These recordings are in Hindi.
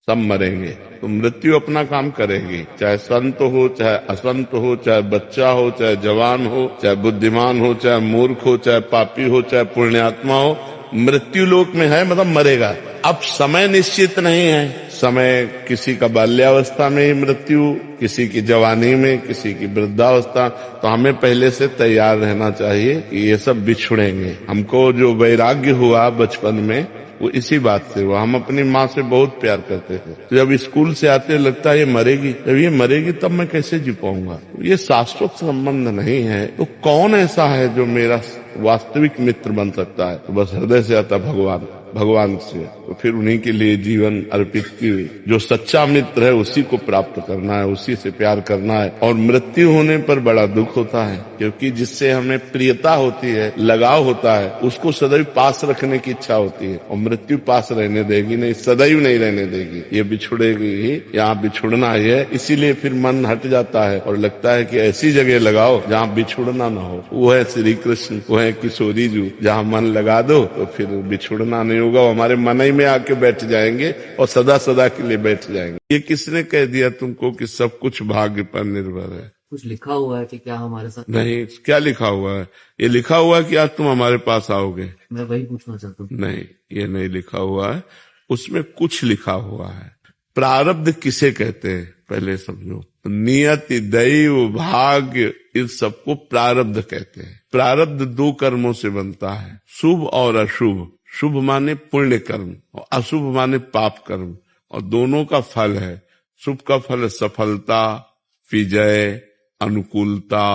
सब मरेंगे, तो मृत्यु अपना काम करेगी। चाहे संत हो, चाहे असंत हो, चाहे बच्चा हो, चाहे जवान हो, चाहे बुद्धिमान हो, चाहे मूर्ख हो, चाहे पापी हो, चाहे पुण्यात्मा हो, मृत्यु लोक में है, मतलब मरेगा। अब समय निश्चित नहीं है। समय किसी का बाल्यावस्था में ही मृत्यु, किसी की जवानी में, किसी की वृद्धावस्था। तो हमें पहले से तैयार रहना चाहिए कि ये सब बिछुड़ेंगे। हमको जो वैराग्य हुआ बचपन में, वो इसी बात से हुआ। हम अपनी माँ से बहुत प्यार करते थे, तो जब स्कूल से आते लगता है ये मरेगी, जब ये मरेगी तब मैं कैसे जी पाऊंगा। ये शाश्वत संबंध नहीं है। तो कौन ऐसा है जो मेरा वास्तविक मित्र बन सकता है? तो बस हृदय से आता भगवान से। तो फिर उन्हीं के लिए जीवन अर्पित की हुई। जो सच्चा मित्र है उसी को प्राप्त करना है, उसी से प्यार करना है। और मृत्यु होने पर बड़ा दुख होता है, क्योंकि जिससे हमें प्रियता होती है, लगाव होता है, उसको सदैव पास रखने की इच्छा होती है। और मृत्यु पास रहने देगी नहीं, सदैव नहीं रहने देगी, ये बिछुड़ेगी ही। यहाँ बिछुड़ना ही है, इसीलिए फिर मन हट जाता है और लगता है कि ऐसी जगह लगाओ जहाँ बिछुड़ना ना हो। वो है श्री कृष्ण, वो है किशोरी जी। जहाँ मन लगा दो तो फिर बिछुड़ना नहीं होगा, हमारे मन ही में आके बैठ जाएंगे और सदा सदा के लिए बैठ जाएंगे। ये किसने कह दिया तुमको कि सब कुछ भाग्य पर निर्भर है? कुछ लिखा हुआ है कि क्या हमारे साथ? नहीं, क्या लिखा हुआ है? ये लिखा हुआ है कि आज तुम हमारे पास आओगे। मैं वही पूछना चाहता हूँ। नहीं, ये नहीं लिखा हुआ है। उसमें कुछ लिखा हुआ है। प्रारब्ध किसे कहते हैं पहले समझो। नियति, दैव, भाग्य, इन सबको प्रारब्ध कहते हैं। प्रारब्ध दो कर्मों से बनता है, शुभ और अशुभ। शुभ माने पुण्य कर्म और अशुभ माने पाप कर्म, और दोनों का फल है। शुभ का फल है सफलता, विजय, अनुकूलता,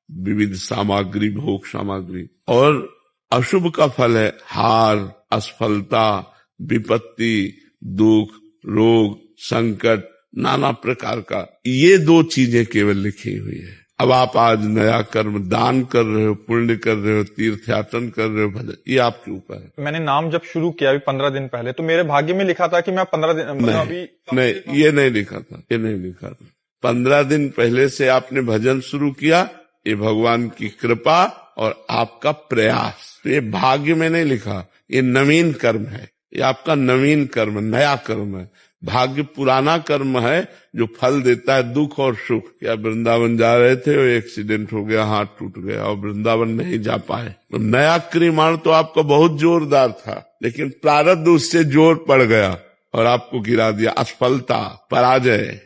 विविध सामग्री, भोग सामग्री। और अशुभ का फल है हार, असफलता, विपत्ति, दुख, रोग, संकट, नाना प्रकार का। ये दो चीजें केवल लिखी हुई है। अब आप आज नया कर्म दान कर रहे हो, पुण्य कर रहे हो, तीर्थयाटन कर रहे हो, भजन, ये आपके ऊपर है। मैंने नाम जब शुरू किया अभी 15 दिन पहले, तो मेरे भाग्य में लिखा था कि मैं 15 दिन नहीं, ये नहीं लिखा था, ये नहीं लिखा था। 15 दिन पहले से आपने भजन शुरू किया, ये भगवान की कृपा और आपका प्रयास। तो ये भाग्य में नहीं लिखा, ये नवीन कर्म है। ये आपका नवीन कर्म, नया कर्म है। भाग्य पुराना कर्म है जो फल देता है दुख और सुख। क्या वृंदावन जा रहे थे और एक्सीडेंट हो गया, हाथ टूट गया और वृंदावन नहीं जा पाए। तो नया क्रिमाण तो आपका बहुत जोरदार था, लेकिन प्रारब्ध उससे जोर पड़ गया और आपको गिरा दिया। असफलता, पराजय,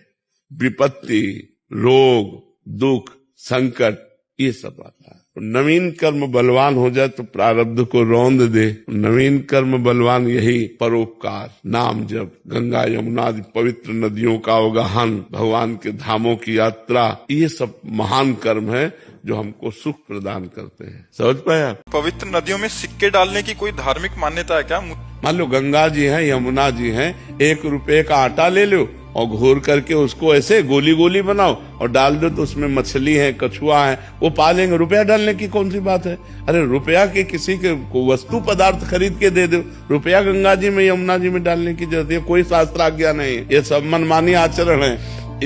विपत्ति, रोग, दुख, संकट, ये सब आता है। नवीन कर्म बलवान हो जाए तो प्रारब्ध को रौंद दे। नवीन कर्म बलवान यही परोपकार, नाम जप, गंगा यमुना आदि पवित्र नदियों का अवगाहन, भगवान के धामों की यात्रा, ये सब महान कर्म है जो हमको सुख प्रदान करते हैं। समझ पाया? पवित्र नदियों में सिक्के डालने की कोई धार्मिक मान्यता है क्या? मान लो गंगा जी हैं, यमुना जी हैं, 1 रुपए का आटा ले लो और घोर करके उसको ऐसे गोली गोली बनाओ और डाल दो, तो उसमें मछली है, कछुआ है, वो पालेंगे। रुपया डालने की कौन सी बात है? अरे रुपया के किसी के को वस्तु पदार्थ खरीद के दे दो। रुपया गंगा जी में, यमुना जी में डालने की जरूरत है? कोई शास्त्र आज्ञा नहीं है, ये सब मनमानी आचरण है।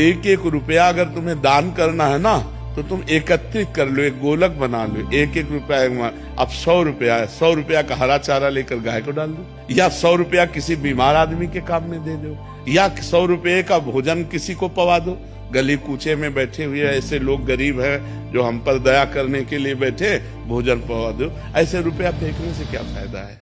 1-1 रुपया अगर तुम्हें दान करना है ना, तो तुम एकत्रित कर लो, एक गोलक बना लो। 1-1 रुपया, अब 100 रुपया है, 100 रुपया का हरा चारा लेकर गाय को डाल दो, या 100 रुपया किसी बीमार आदमी के काम में दे दो, या 100 रुपये का भोजन किसी को पवा दो। गली कूचे में बैठे हुए ऐसे लोग गरीब हैं जो हम पर दया करने के लिए बैठे, भोजन पवा दो। ऐसे रुपया फेंकने से क्या फायदा है?